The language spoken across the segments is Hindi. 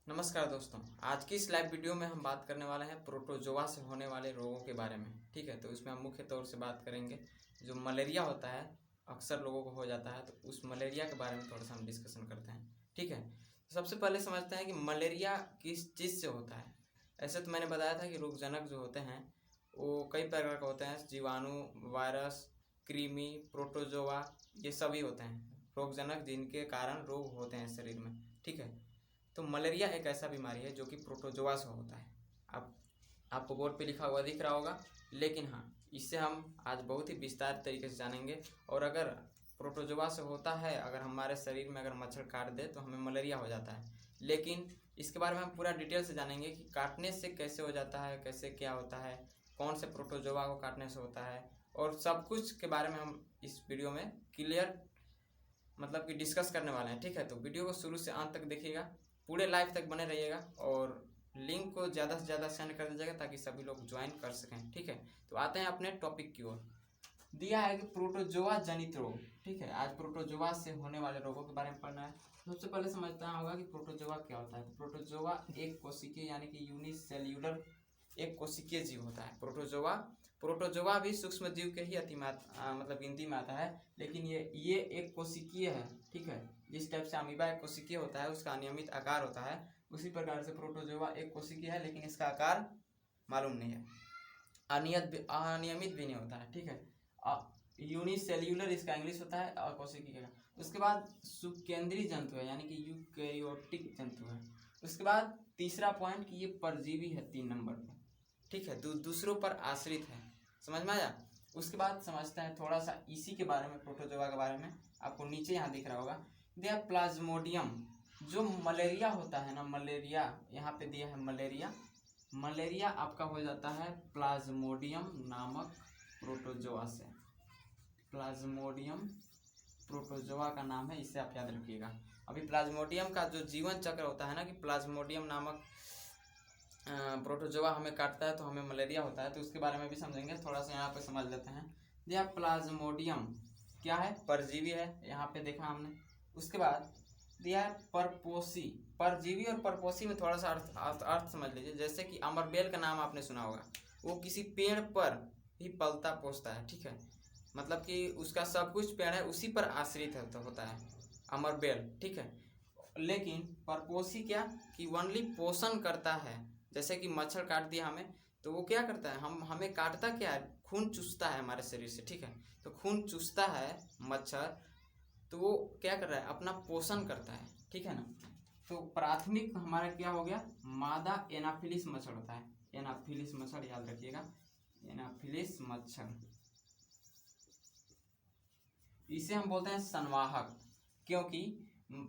नमस्कार दोस्तों, आज की इस लाइव वीडियो में हम बात करने वाले हैं प्रोटोजोआ से होने वाले रोगों के बारे में। ठीक है, तो इसमें हम मुख्य तौर से बात करेंगे जो मलेरिया होता है, अक्सर लोगों को हो जाता है, तो उस मलेरिया के बारे में थोड़ा सा हम डिस्कशन करते हैं। ठीक है, तो सबसे पहले समझते हैं कि मलेरिया किस चीज़ से होता है। ऐसे तो मैंने बताया था कि रोगजनक जो होते हैं वो कई प्रकार के होते हैं, जीवाणु, वायरस, कृमि, प्रोटोजोआ, ये सभी होते हैं रोगजनक जिनके कारण रोग होते हैं शरीर में। ठीक है, तो मलेरिया एक ऐसा बीमारी है जो कि प्रोटोजोआ से होता है। आप आपको बोर्ड पे लिखा हुआ दिख रहा होगा, लेकिन हाँ, इससे हम आज बहुत ही विस्तार तरीके से जानेंगे। और अगर प्रोटोजोआ से होता है, अगर हमारे शरीर में अगर मच्छर काट दे तो हमें मलेरिया हो जाता है। लेकिन इसके बारे में हम पूरा डिटेल से जानेंगे कि काटने से कैसे हो जाता है, कैसे क्या होता है, कौन से प्रोटोजोआ को काटने से होता है, और सब कुछ के बारे में हम इस वीडियो में क्लियर मतलब कि डिस्कस करने वाले हैं। ठीक है, तो वीडियो को शुरू से अंत तक देखिएगा, पूरे लाइव तक बने रहिएगा और लिंक को ज़्यादा से ज़्यादा सेंड कर दीजिएगा ताकि सभी लोग ज्वाइन कर सकें। ठीक है, तो आते हैं अपने टॉपिक की ओर। दिया है कि प्रोटोजोआ जनित रोग। ठीक है, आज प्रोटोजोआ से होने वाले रोगों के बारे में पढ़ना है। सबसे पहले समझना होगा कि प्रोटोजोआ क्या होता है। तो प्रोटोजोआ एक कोशिकीय यानी कि यूनिसेल्यूलर एक कोशिकीय जीव होता है। प्रोटोजोआ प्रोटोजोआ भी सूक्ष्म जीव के ही मतलब गिनती में आता है, लेकिन ये एक कोशिकीय है। ठीक है, जिस टाइप से अमीबा एक कोशिकीय होता है, उसका अनियमित आकार होता है, उसी प्रकार से प्रोटोजोआ एक कोशिकीय है, लेकिन इसका आकार मालूम नहीं है, अनियमित भी नहीं होता है। ठीक है, यूनिसेल्यूलर इसका इंग्लिश होता है और कोशिकीय का। उसके बाद सुकेंद्रीय जंतु है, यानी कि यूकैरियोटिक जंतु है। उसके बाद तीसरा पॉइंट कि ये परजीवी है 3 नंबर पे। ठीक है, दूसरों पर आश्रित है। समझ में आया। उसके बाद समझते हैं थोड़ा सा इसी के बारे में, प्रोटोजोआ के बारे में। आपको नीचे यहाँ दिख रहा होगा, दिया प्लाज्मोडियम। जो मलेरिया होता है ना, मलेरिया यहाँ पे दिया है मलेरिया। मलेरिया आपका हो जाता है प्लाज्मोडियम नामक प्रोटोजोआ से। प्लाज्मोडियम प्रोटोजोआ का नाम है, इसे आप याद रखिएगा। अभी प्लाज्मोडियम का जो जीवन चक्र होता है ना, कि प्लाज्मोडियम नामक प्रोटोजोआ हमें काटता है तो हमें मलेरिया होता है, तो उसके बारे में भी समझेंगे। थोड़ा सा यहाँ पे समझ लेते हैं। दिया प्लाज्मोडियम क्या है, परजीवी है, यहाँ पे देखा हमने। उसके बाद दिया है परपोसी। परजीवी और परपोसी में थोड़ा सा अर्थ समझ लीजिए। जैसे कि अमरबेल का नाम आपने सुना होगा, वो किसी पेड़ पर ही पलता पोसता है। ठीक है, मतलब कि उसका सब कुछ पेड़ है, उसी पर आश्रित होता है अमरबेल। ठीक है, लेकिन परपोसी क्या, कि ओनली पोषण करता है। जैसे कि मच्छर काट दिया हमें, तो वो क्या करता है, हमें काटता क्या है, खून चूसता है हमारे शरीर से। ठीक है, तो खून चूसता है मच्छर, तो वो क्या कर रहा है, अपना पोषण करता है। ठीक है ना। तो प्राथमिक हमारा क्या हो गया, मादा एनाफिलिस मच्छर होता है। एनाफिलिस मच्छर याद रखिएगा, एनाफिलिस मच्छर, इसे हम बोलते हैं संवाहक, क्योंकि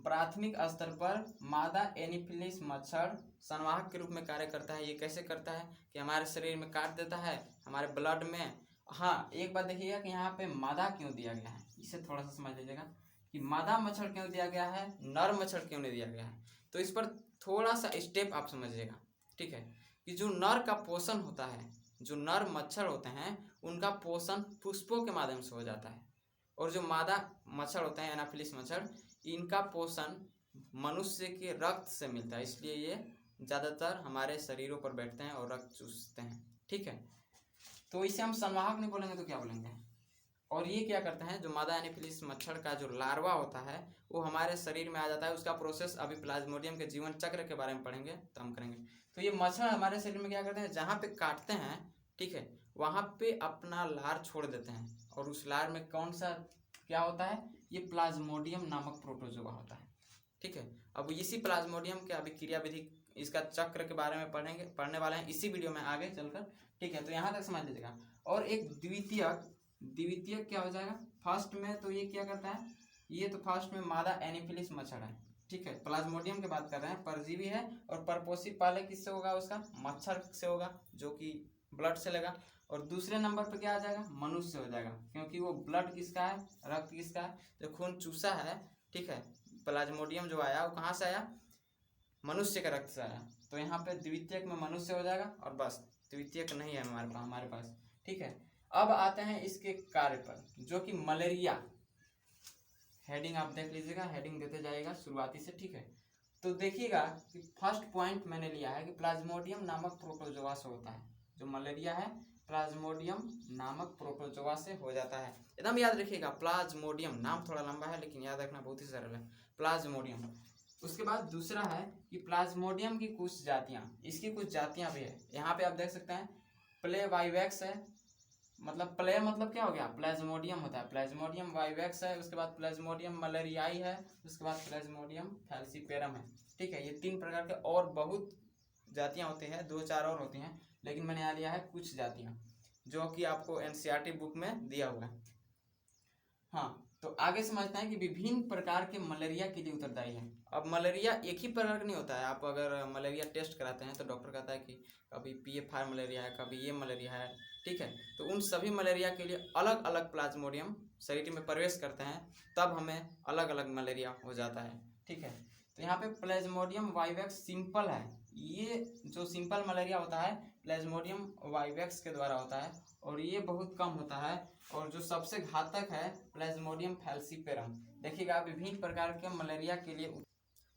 प्राथमिक स्तर पर मादा एनाफिलिस मच्छर संवाहक के रूप में कार्य करता है। ये कैसे करता है कि हमारे शरीर में काट देता है, हमारे ब्लड में। हाँ, एक बात देखिएगा कि यहाँ पे मादा क्यों दिया गया है, इसे थोड़ा सा समझ लीजिएगा कि मादा मच्छर क्यों दिया गया है, नर मच्छर क्यों नहीं दिया गया है। तो इस पर थोड़ा सा स्टेप आप समझिएगा। ठीक है, कि जो नर का पोषण होता है, जो नर मच्छर होते हैं, उनका पोषण पुष्पों के माध्यम से हो जाता है। और जो मादा मच्छर होते हैं, एनाफिलिस मच्छर, इनका पोषण मनुष्य के रक्त से मिलता है, इसलिए ये ज़्यादातर हमारे शरीरों पर बैठते हैं और रक्त चूसते हैं। ठीक है, तो इसे हम संवाहक नहीं बोलेंगे तो क्या बोलेंगे। और ये क्या करते हैं, जो मादा एनाफिलिस मच्छर का जो लार्वा होता है, वो हमारे शरीर में आ जाता है। उसका प्रोसेस अभी प्लाज्मोडियम के जीवन चक्र के बारे में पढ़ेंगे तो हम करेंगे। तो ये मच्छर हमारे शरीर में क्या करते हैं, जहाँ पे काटते हैं, ठीक है, वहाँ पे अपना लार छोड़ देते हैं, और उस लार में कौन सा क्या होता है, ये प्लाज्मोडियम नामक प्रोटोजोआ होता है। ठीक है, अब इसी प्लाज्मोडियम के अभी क्रिया विधि, इसका चक्र के बारे में पढ़ने वाले हैं इसी वीडियो में आगे चलकर। ठीक है, तो यहाँ तक समझ लीजिएगा। और एक द्वितीयक क्या हो जाएगा, फर्स्ट में तो ये क्या करता है, ये तो फर्स्ट में मादा एनाफिलिस मच्छर है। ठीक है, प्लाज्मोडियम की बात कर रहे हैं, परजीवी है। और परपोषी पहले किससे होगा, उसका मच्छर से होगा, जो कि ब्लड से लेगा। और दूसरे नंबर पर क्या आ जाएगा, मनुष्य से हो जाएगा, क्योंकि वो ब्लड किसका है, रक्त किसका है, जो खून चूसा है। ठीक है, प्लाज्मोडियम जो आया वो कहाँ से आया, मनुष्य के रक्त से आया। तो यहाँ पे द्वितीयक में मनुष्य हो जाएगा, और बस, द्वितीयक नहीं है हमारे पास। ठीक है, अब आते हैं इसके कार्य पर, जो कि मलेरिया। हेडिंग आप देख लीजिएगा, हेडिंग देते जाइएगा शुरुआती से। ठीक है, तो देखिएगा कि फर्स्ट पॉइंट मैंने लिया है कि प्लाज्मोडियम नामक प्रोटोजोआ से होता है। जो मलेरिया है प्लाज्मोडियम नामक प्रोटोजोआ से हो जाता है। एकदम याद रखिएगा, प्लाज्मोडियम, नाम थोड़ा लंबा है लेकिन याद रखना बहुत ही सरल है, प्लाज्मोडियम। उसके बाद दूसरा है कि प्लाज्मोडियम की कुछ जातियां, इसकी कुछ जातियां भी है। यहाँ पे आप देख सकते हैं प्ले वाइवैक्स है, मतलब प्ले मतलब क्या हो गया, प्लाज्मोडियम होता है, प्लाज्मोडियम वाइवैक्स है, उसके बाद प्लाज्मोडियम मलेरियाई है, उसके बाद प्लाज्मोडियम फैल्सीपेरम है। ठीक है, ये 3 प्रकार के और बहुत जातियां होती हैं, 2-4 और होती हैं, लेकिन मैंने यहाँ लिया है कुछ जातियां जो कि आपको एनसीईआरटी बुक में दिया हुआ है। हाँ, तो आगे समझते हैं कि विभिन्न प्रकार के मलेरिया के लिए उत्तरदायी है। अब मलेरिया एक ही प्रकार का नहीं होता है। आप अगर मलेरिया टेस्ट कराते हैं तो डॉक्टर कहता है कि कभी PF5 मलेरिया है, कभी ये मलेरिया है। ठीक है, तो उन सभी मलेरिया के लिए अलग अलग प्लाज्मोडियम शरीर में प्रवेश करते हैं, तब हमें अलग अलग मलेरिया हो जाता है। ठीक है, तो यहाँ पे प्लाज्मोडियम वाइवैक्स सिंपल है। ये जो सिंपल मलेरिया होता है प्लाज्मोडियम वाइवैक्स के द्वारा होता है और ये बहुत कम होता है। और जो सबसे घातक है प्लाज्मोडियम फैल्सीपेरम। देखिएगा विभिन्न प्रकार के मलेरिया के लिए,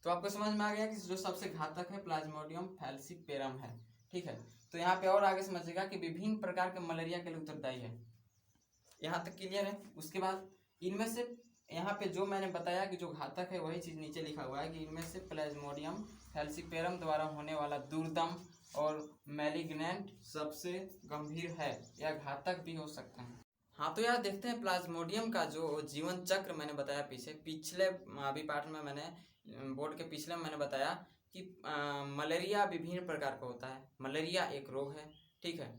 तो आपको समझ में आ गया कि जो सबसे घातक है प्लाज्मोडियम फैल्सीपेरम है। ठीक है, तो यहाँ पे और आगे समझिएगा कि विभिन्न प्रकार के मलेरिया के लिए उत्तरदायी है। यहाँ तक क्लियर है। उसके बाद इनमें से यहाँ पे जो मैंने बताया कि जो घातक है वही चीज नीचे लिखा हुआ है कि इनमें से प्लाज्मोडियम फैल्सीपेरम द्वारा होने वाला दुर्दम और मैलिग्नेंट सबसे गंभीर है या घातक भी हो सकता है। हाँ, तो यार देखते हैं प्लाज्मोडियम का जो जीवन चक्र मैंने बताया पिछले अभी पार्ट में मैंने बोर्ड के पिछले में मैंने बताया कि मलेरिया विभिन्न प्रकार का होता है। मलेरिया एक रोग है, ठीक है,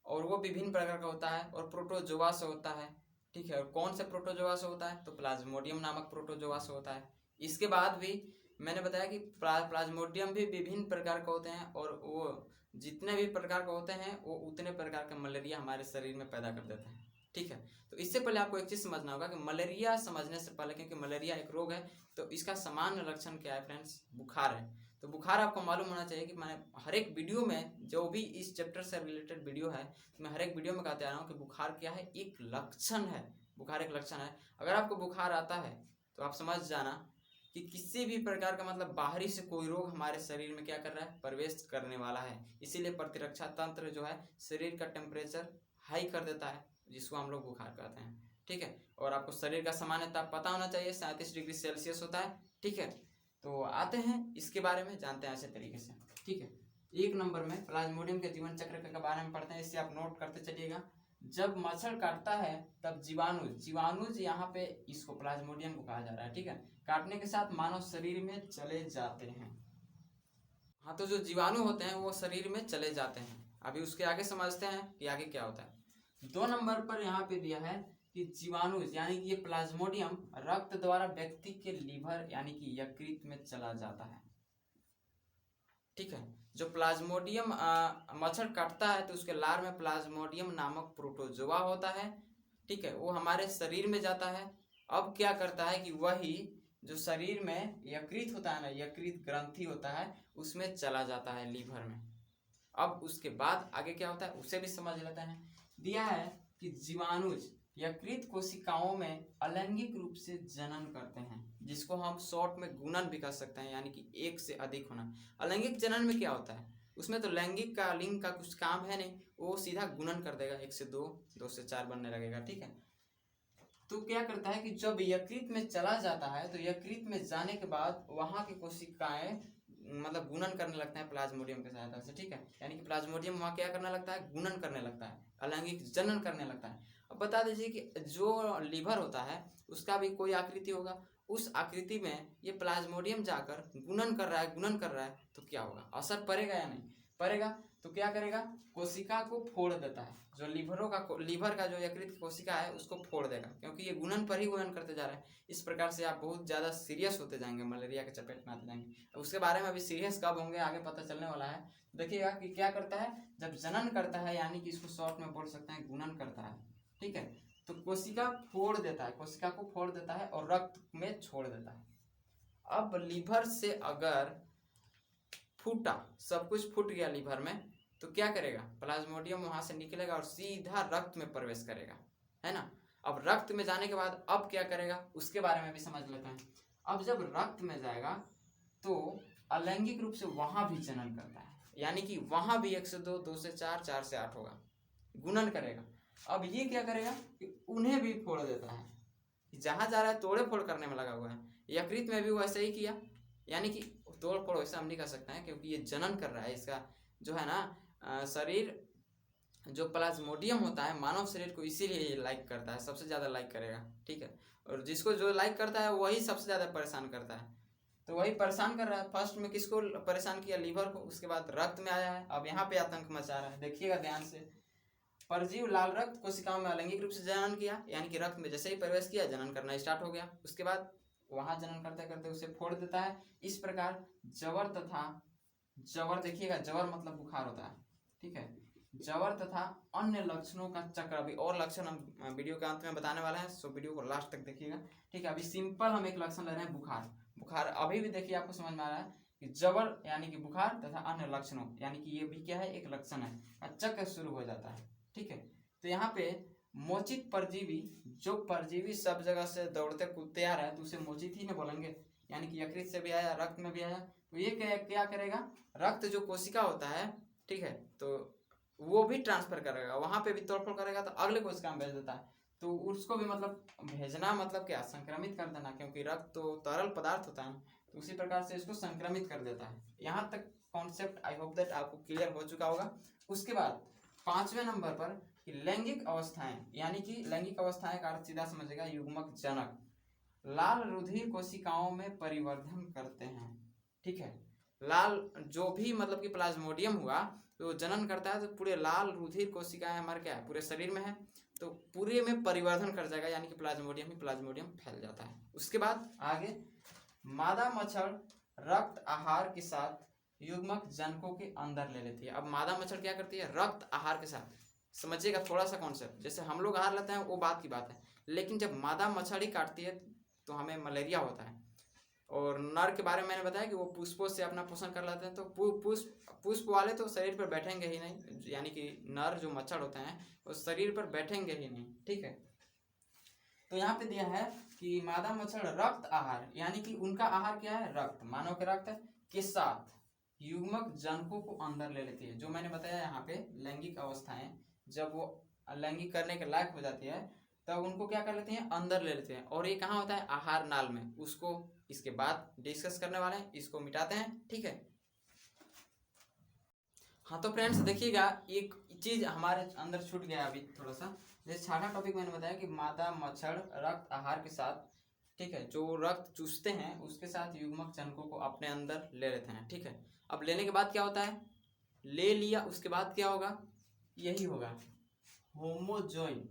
और वो विभिन्न प्रकार का होता है और प्रोटोजोआ से होता है। ठीक है, और कौन से प्रोटोजोआ से होता है, तो प्लाज्मोडियम नामक प्रोटोजोआ से होता है। इसके बाद भी मैंने बताया कि प्लाज्मोडियम भी विभिन्न प्रकार का होते हैं और वो जितने भी प्रकार का होते हैं वो उतने प्रकार का मलेरिया हमारे शरीर में पैदा कर देते हैं। ठीक है, तो इससे पहले आपको एक चीज समझना होगा कि मलेरिया समझने से पहले, क्योंकि मलेरिया एक रोग है, तो इसका सामान्य लक्षण क्या है फ्रेंड्स, बुखार है। तो बुखार आपको मालूम होना चाहिए कि मैंने हर एक वीडियो में जो भी इस चैप्टर से रिलेटेड वीडियो है, तो मैं हर एक वीडियो में कहते आ रहा हूँ कि बुखार क्या है, एक लक्षण है। बुखार एक लक्षण है। अगर आपको बुखार आता है तो आप समझ जाना कि किसी भी प्रकार का मतलब बाहरी से कोई रोग हमारे शरीर में क्या कर रहा है, प्रवेश करने वाला है। इसीलिए प्रतिरक्षा तंत्र जो है शरीर का टेम्परेचर हाई कर देता है, जिसको हम लोग बुखार कहते हैं। ठीक है, और आपको शरीर का सामान्य ताप पता होना चाहिए, 37 डिग्री सेल्सियस होता है। ठीक है, तो आते हैं इसके बारे में जानते हैं अच्छे तरीके से। ठीक है, 1 नंबर में प्लाज्मोडियम के जीवन चक्र के बारे में पढ़ते हैं, इससे आप नोट करते चलिएगा। जब मच्छर काटता है तब जीवाणुज यहाँ पे इसको प्लाज्मोडियम को कहा जा रहा है। ठीक है, काटने के साथ मानव शरीर में चले जाते हैं। हाँ, तो जो जीवाणु होते हैं वो शरीर में चले जाते हैं। अभी उसके आगे समझते हैं कि आगे क्या होता है। 2 नंबर पर यहाँ पे दिया है कि जीवाणु यानी कि ये प्लाज्मोडियम रक्त द्वारा व्यक्ति के लीवर यानी कि यकृत में चला जाता है। ठीक है, जो प्लाज्मोडियम मच्छर काटता है तो उसके लार में प्लाज्मोडियम नामक प्रोटोजोआ होता है। ठीक है, वो हमारे शरीर में जाता है। अब क्या करता है कि वही जो शरीर में यकृत होता है ना, यकृत ग्रंथि होता है, उसमें चला जाता है, लीवर में। अब उसके बाद आगे क्या होता है उसे भी समझ लेते हैं। दिया है कि जीवाणुज यकृत कोशिकाओं में अलैंगिक रूप से जनन करते हैं, जिसको हम शॉर्ट में गुणन भी कर सकते हैं, यानी कि एक से अधिक होना। अलैंगिक जनन में क्या होता है, उसमें तो लैंगिक का लिंग का कुछ काम है नहीं, वो सीधा गुणन कर देगा, 1 से 2, 2 से 4 बनने लगेगा। ठीक है, तो क्या करता है कि जब यकृत में चला जाता है तो यकृत में जाने के बाद वहां की कोशिकाएं मतलब गुणन करने लगता है प्लाज्मोडियम की सहायता से। ठीक है, यानी कि प्लाज्मोडियम वहां क्या करने लगता है, गुणन करने लगता है, अलैंगिक जनन करने लगता है। अब बता दीजिए कि जो लीवर होता है उसका भी कोई आकृति होगा, उस आकृति में ये प्लाज्मोडियम जाकर गुणन कर रहा है तो क्या होगा, असर पड़ेगा या नहीं पड़ेगा। तो क्या करेगा, कोशिका को फोड़ देता है, जो लीवर का जो यकृत की कोशिका है उसको फोड़ देगा, क्योंकि ये गुणन पर ही गुणन करते जा रहा है। इस प्रकार से आप बहुत ज़्यादा सीरियस होते जाएंगे, मलेरिया के चपेट में आते जाएंगे। उसके बारे में अभी सीरियस कब होंगे आगे पता चलने वाला है। देखिएगा कि क्या करता है, जब जनन करता है, यानी कि इसको शॉर्ट में बोल सकते हैं गुणन करता है। ठीक है, तो कोशिका फोड़ देता है, कोशिका को फोड़ देता है और रक्त में छोड़ देता है। अब लीवर से अगर फूटा, सब कुछ फूट गया लीवर में, तो क्या करेगा, प्लाज्मोडियम वहां से निकलेगा और सीधा रक्त में प्रवेश करेगा, है ना। अब रक्त में जाने के बाद अब क्या करेगा उसके बारे में भी समझ लेते हैं। अब जब रक्त में जाएगा तो अलैंगिक रूप से वहां भी जनन करता है, यानी कि वहां भी 1 से 2, 2 से 4, 4 से 8 होगा, गुणन करेगा। अब ये क्या करेगा कि उन्हें भी फोड़ देता है, जहां जा रहा है तोड़े फोड़ करने में लगा हुआ है। यकृत में भी वो ऐसा ही किया, यानी कि तोड़ फोड़ वैसा हम नहीं कर सकते हैं क्योंकि ये जनन कर रहा है। इसका जो है ना शरीर, जो प्लाज्मोडियम होता है मानव शरीर को इसीलिए लाइक करता है, सबसे ज़्यादा लाइक करेगा, ठीक है। और जिसको जो लाइक करता है वही सबसे ज़्यादा परेशान करता है, तो वही परेशान कर रहा है। फर्स्ट में किसको परेशान किया? लीवर को, उसके बाद रक्त में आया है, अब यहाँ पे आतंक मचा रहा है। देखिएगा ध्यान से, परजीव लाल रक्त कोशिकाओं में अलैंगिक रूप से जनन किया, यानी कि रक्त में जैसे ही प्रवेश किया जनन करना स्टार्ट हो गया। उसके बाद वहां जनन करते करते उसे फोड़ देता है। इस प्रकार जवर तथा जवर, देखिएगा जवर मतलब बुखार होता है, ठीक है। जवर तथा अन्य लक्षणों का चक्र, अभी और लक्षण हम वीडियो के अंत में बताने वाले हैं, सो वीडियो को लास्ट तक देखिएगा, ठीक है। अभी सिंपल हम एक लक्षण ले रहे हैं, बुखार। बुखार अभी भी देखिए आपको समझ में आ रहा है कि जवर यानी कि बुखार तथा अन्य लक्षणों, यानी कि ये भी क्या है, एक लक्षण है, चक्र शुरू हो जाता है, ठीक है। तो यहाँ पे मोचित परजीवी, जो परजीवी सब जगह से दौड़ते कूदते आ रहा है तो उसे मोचित ही में बोलेंगे, यानी कि यकृत से भी आया, रक्त में भी आया, तो ये क्या करेगा, रक्त जो कोशिका होता है, ठीक है, तो वो भी ट्रांसफर करेगा, वहां पे भी तोड़फोड़ करेगा, तो अगले कोशिका में भेज देता है। तो उसको भी मतलब भेजना मतलब क्या, संक्रमित कर देना, क्योंकि रक्त तो तरल पदार्थ होता है, तो उसी प्रकार से इसको संक्रमित कर देता है। यहाँ तक कॉन्सेप्ट आई होप दैट आपको क्लियर हो चुका होगा। उसके बाद 5वें नंबर पर कि लैंगिक अवस्थाएं, यानी कि लैंगिक अवस्थाएं का अर्थ सीधा समझेगा युग्मक जनक लाल रुधिर कोशिकाओं में परिवर्धन करते हैं, ठीक है। लाल जो भी मतलब कि प्लाज्मोडियम हुआ तो जनन करता है, तो पूरे लाल रुधिर कोशिकाएं हमारे क्या है, पूरे शरीर में है, तो पूरे में परिवर्धन कर जाएगा, यानी कि प्लाज्मोडियम ही प्लाज्मोडियम फैल जाता है। उसके बाद आगे मादा मच्छर रक्त आहार के साथ युग्मक जनकों के अंदर ले लेती है। अब मादा मच्छर क्या करती है, रक्त आहार के साथ, समझिएगा थोड़ा सा कॉन्सेप्ट, जैसे हम लोग आहार लेते हैं वो बात की बात है, लेकिन जब मादा मच्छर ही काटती है तो हमें मलेरिया होता है। और नर के बारे में मैंने बताया कि वो पुष्पों से अपना पोषण कर लेते हैं, तो पुष्प वाले तो शरीर पर बैठेंगे ही नहीं, यानी कि नर जो मच्छर होते हैं वो शरीर पर बैठेंगे ही नहीं, ठीक है। तो यहाँ पे दिया है कि मादा मच्छर रक्त आहार, यानी कि उनका आहार क्या है, रक्त, मानव के रक्त के साथ युग्मक जनकों को अंदर ले लेती है। जो मैंने बताया यहाँ पे लैंगिक अवस्थाएं, जब वो लैंगिक करने के लायक हो जाती है तब उनको क्या कर लेते हैं, अंदर ले लेते हैं। और ये कहाँ होता है, आहार नाल में, उसको इसके बाद डिस्कस करने वाले हैं, इसको मिटाते हैं, ठीक है। हाँ तो फ्रेंड्स देखिएगा, एक चीज हमारे अंदर छूट गया अभी थोड़ा सा, जैसे 6वां टॉपिक मैंने बताया कि मादा मच्छर रक्त आहार के साथ, ठीक है, जो रक्त चूसते हैं उसके साथ युग्मक जनकों को अपने अंदर ले लेते हैं, ठीक है। अब लेने के बाद क्या होता है, ले लिया, उसके बाद क्या होगा, यही होगा होमोजोइन,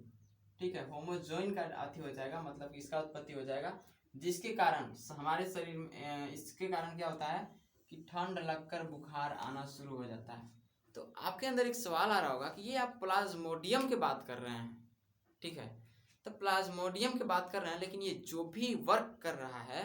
ठीक है। होमोजोइन का अति हो जाएगा, मतलब इसका उत्पत्ति हो जाएगा, जिसके कारण हमारे शरीर में इसके कारण क्या होता है कि ठंड लगकर बुखार आना शुरू हो जाता है। तो आपके अंदर एक सवाल आ रहा होगा कि ये आप प्लाज्मोडियम की बात कर रहे हैं, ठीक है, तो प्लाज्मोडियम की बात कर रहे हैं, लेकिन ये जो भी वर्क कर रहा है,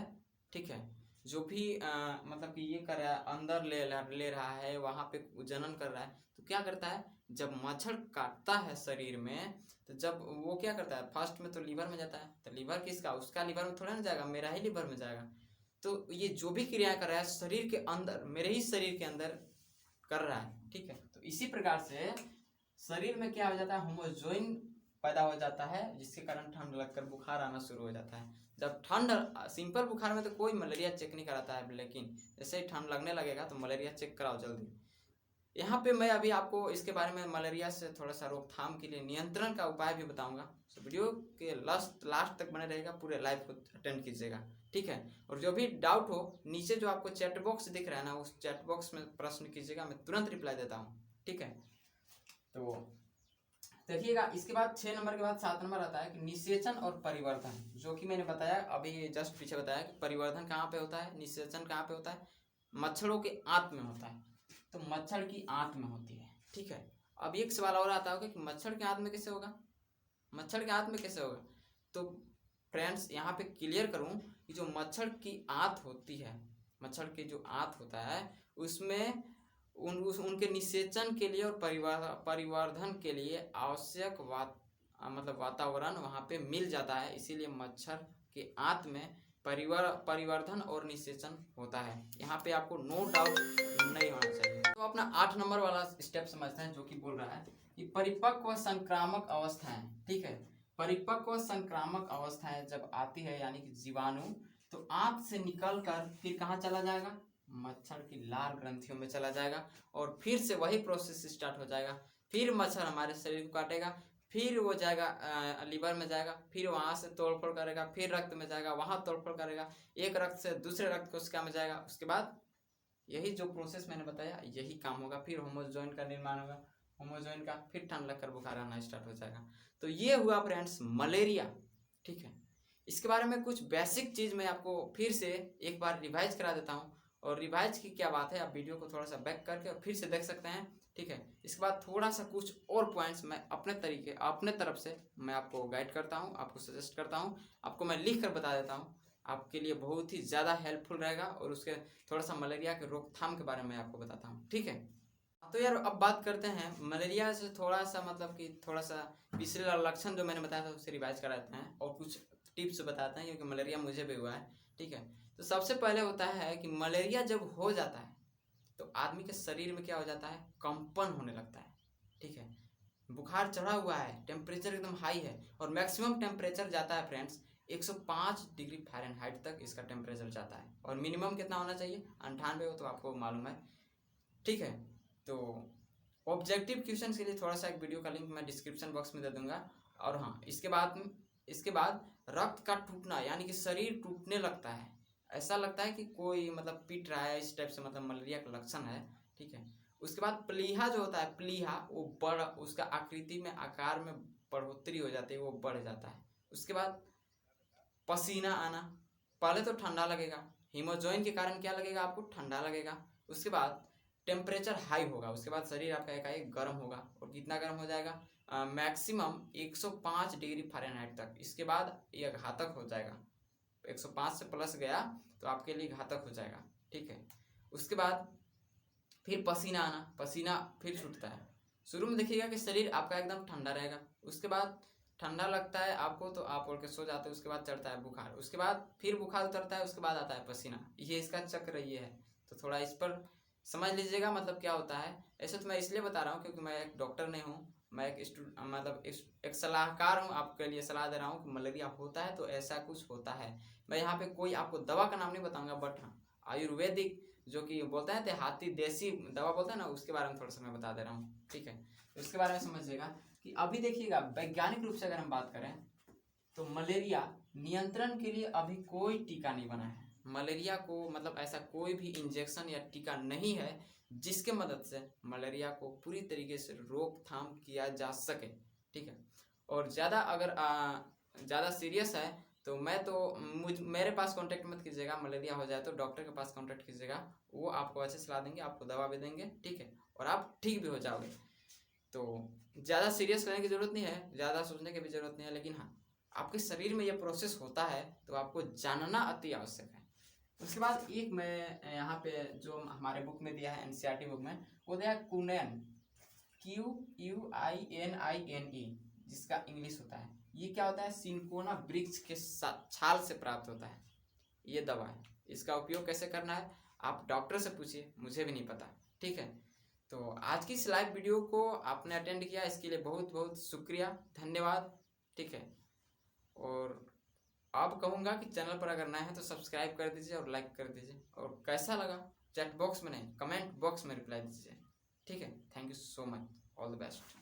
ठीक है, जो भी मतलब कि ये कर रहा है, अंदर ले रहा है, वहां पे जनन कर रहा है, तो क्या करता है, जब मच्छर काटता है शरीर में, तो जब वो क्या करता है, फर्स्ट में तो लीवर में जाता है, तो लीवर किसका, उसका लीवर में थोड़ा ना जाएगा, मेरा ही लीवर में जाएगा। तो ये जो भी क्रिया कर रहा है शरीर के अंदर, मेरे ही शरीर के अंदर कर रहा है, ठीक है। तो इसी प्रकार से शरीर में क्या हो जाता है, होमोजोइन पैदा हो जाता है, जिसके कारण ठंड लगकर बुखार आना शुरू हो जाता है। जब ठंड, सिंपल बुखार में तो कोई मलेरिया चेक नहीं कराता है, लेकिन जैसे ही ठंड लगने लगेगा तो मलेरिया चेक कराओ जल्दी। यहाँ पे मैं अभी आपको इसके बारे में मलेरिया से थोड़ा सा रोकथाम के लिए नियंत्रण का उपाय भी बताऊंगा, तो वीडियो के लास्ट तक बने रहेगा, पूरे लाइव को अटेंड कीजिएगा, ठीक है। और जो भी डाउट हो, नीचे जो आपको चैट बॉक्स दिख रहा है ना, उस चैट बॉक्स में प्रश्न कीजिएगा, मैं तुरंत रिप्लाई देता हूँ, ठीक है। तो देखिएगा, इसके बाद 6 नंबर के बाद 7 नंबर आता है कि निषेचन और परिवर्धन, जो कि मैंने बताया अभी जस्ट पीछे बताया कि परिवर्धन कहाँ पे होता है, निषेचन कहाँ पे होता है, मच्छरों के आंत में होता है, तो मच्छर की आंत में होती है, ठीक है। अब एक सवाल और आता होगा कि मच्छर के आंत में कैसे होगा, मच्छर के आंत में कैसे होगा। तो फ्रेंड्स यहाँ पे क्लियर करूँ कि जो मच्छर की आंत होती है, मच्छर के जो आंत होता है उसमें उनके निषेचन के लिए और परिवर्धन के लिए आवश्यक मतलब वातावरण वहाँ पे मिल जाता है, इसीलिए मच्छर के आंत में परिवर्धन और निषेचन होता है। यहाँ पे आपको नो डाउट नहीं होना चाहिए। तो अपना 8 नंबर वाला स्टेप समझते हैं, जो कि बोल रहा है कि परिपक्व संक्रामक अवस्थाएं। ठीक है, परिपक्व संक्रामक अवस्थाएं जब आती है, यानी कि जीवाणु तो आंत से निकल कर फिर कहाँ चला जाएगा, मच्छर की लाल ग्रंथियों में चला जाएगा, और फिर से वही प्रोसेस स्टार्ट हो जाएगा। फिर मच्छर हमारे शरीर को काटेगा, फिर वो जाएगा लीवर में जाएगा, फिर वहाँ से तोड़फोड़ करेगा, फिर रक्त में जाएगा, वहाँ तोड़फोड़ करेगा, एक रक्त से दूसरे रक्त कोशिका में जाएगा। उसके बाद यही जो प्रोसेस मैंने बताया यही काम होगा। फिर होमोजोइन का निर्माण होगा, होमोजोइन का फिर ठंड लगकर बुखार आना स्टार्ट हो जाएगा। तो ये हुआ फ्रेंड्स मलेरिया। ठीक है, इसके बारे में कुछ बेसिक चीज़ मैं आपको फिर से एक बार रिवाइज करा देता हूँ, और रिवाइज की क्या बात है, आप वीडियो को थोड़ा सा बैक करके और फिर से देख सकते हैं। ठीक है, इसके बाद थोड़ा सा कुछ और पॉइंट्स मैं अपने तरीके अपने तरफ से मैं आपको गाइड करता हूँ, आपको सजेस्ट करता हूँ, आपको मैं लिख कर बता देता हूँ, आपके लिए बहुत ही ज़्यादा हेल्पफुल रहेगा। और उसके थोड़ा सा मलेरिया के रोकथाम के बारे में आपको बताता हूँ। ठीक है, तो यार अब बात करते हैं मलेरिया से थोड़ा सा, मतलब कि थोड़ा सा पिछले लक्षण जो मैंने बताया था उससे रिवाइज कराते हैं और कुछ टिप्स बताते हैं, क्योंकि मलेरिया मुझे भी हुआ है। ठीक है, तो सबसे पहले होता है कि मलेरिया जब हो जाता है तो आदमी के शरीर में क्या हो जाता है, कंपन होने लगता है। ठीक है, बुखार चढ़ा हुआ है, टेम्परेचर एकदम हाई है, और मैक्सिमम टेम्परेचर जाता है फ्रेंड्स 105 डिग्री फ़ारेनहाइट तक इसका टेम्परेचर जाता है। और मिनिमम कितना होना चाहिए, 98 हो तो आपको मालूम है। ठीक है, तो ऑब्जेक्टिव क्वेश्चन के लिए थोड़ा सा एक वीडियो का लिंक मैं डिस्क्रिप्शन बॉक्स में दे दूंगा। और हाँ, इसके बाद रक्त का टूटना, यानी कि शरीर टूटने लगता है, ऐसा लगता है कि कोई मतलब पीट रहा है, इस टाइप से मतलब मलेरिया का लक्षण है। ठीक है, उसके बाद प्लीहा जो होता है, प्लीहा वो बढ़, उसका आकृति में आकार में बढ़ोतरी हो जाती है, वो बढ़ जाता है। उसके बाद पसीना आना, पहले तो ठंडा लगेगा, हीमोजोइन के कारण क्या लगेगा आपको, ठंडा लगेगा। उसके बाद टेम्परेचर हाई होगा, उसके बाद शरीर आपका एकाएक गर्म होगा, और कितना गर्म हो जाएगा, मैक्सिमम 105 डिग्री फ़ारेनहाइट तक। इसके बाद यह घातक हो जाएगा, 105 से प्लस गया तो आपके लिए घातक हो जाएगा। ठीक है, उसके बाद फिर पसीना आना, पसीना फिर छूटता है। शुरू में देखिएगा कि शरीर आपका एकदम ठंडा रहेगा, उसके बाद ठंडा लगता है आपको तो आप उड़ के सो जाते हो, उसके बाद चढ़ता है बुखार, उसके बाद फिर बुखार उतरता है, उसके बाद आता है पसीना। ये इसका चक्र ये है, तो थोड़ा इस पर समझ लीजिएगा मतलब क्या होता है। ऐसे तो मैं इसलिए बता रहा हूँ क्योंकि मैं एक डॉक्टर नहीं हूँ, मैं एक सलाहकार हूँ, आपके लिए सलाह दे रहा हूँ कि मलेरिया होता है तो ऐसा कुछ होता है। मैं यहाँ पे कोई आपको दवा का नाम नहीं बताऊंगा, बट हाँ आयुर्वेदिक जो कि बोलते हैं देहाती देसी दवा बोलते हैं ना, उसके बारे में थोड़ा सा मैं बता दे रहा हूँ। ठीक है, तो उसके बारे में समझिएगा कि अभी देखिएगा वैज्ञानिक रूप से अगर हम बात करें तो मलेरिया नियंत्रण के लिए अभी कोई टीका नहीं बना है। मलेरिया को मतलब ऐसा कोई भी इंजेक्शन या टीका नहीं है जिसके मदद से मलेरिया को पूरी तरीके से रोकथाम किया जा सके। ठीक है, और ज़्यादा अगर ज़्यादा सीरियस है तो मेरे पास कांटेक्ट मत कीजिएगा। मलेरिया हो जाए तो डॉक्टर के पास कांटेक्ट कीजिएगा, वो आपको अच्छे सलाह देंगे, आपको दवा भी देंगे। ठीक है, और आप ठीक भी हो जाओगे। तो ज़्यादा सीरियस लेने की ज़रूरत नहीं है, ज़्यादा सोचने की भी ज़रूरत नहीं है, लेकिन हाँ आपके शरीर में ये प्रोसेस होता है तो आपको जानना अति आवश्यक है। उसके बाद एक मैं यहाँ पे जो हमारे बुक में दिया है, एनसीईआरटी बुक में, वो दिया है कुनैन, QUININE, जिसका इंग्लिश होता है। ये क्या होता है, सिंकोना वृक्ष के छाल से प्राप्त होता है ये दवा है। इसका उपयोग कैसे करना है आप डॉक्टर से पूछिए, मुझे भी नहीं पता। ठीक है, तो आज की इस लाइव वीडियो को आपने अटेंड किया, इसके लिए बहुत बहुत शुक्रिया, धन्यवाद। ठीक है, और आप कहूँगा कि चैनल पर अगर नए हैं तो सब्सक्राइब कर दीजिए और लाइक कर दीजिए, और कैसा लगा चैट बॉक्स में नहीं, कमेंट बॉक्स में रिप्लाई दीजिए। ठीक है, thank you so much, all the best.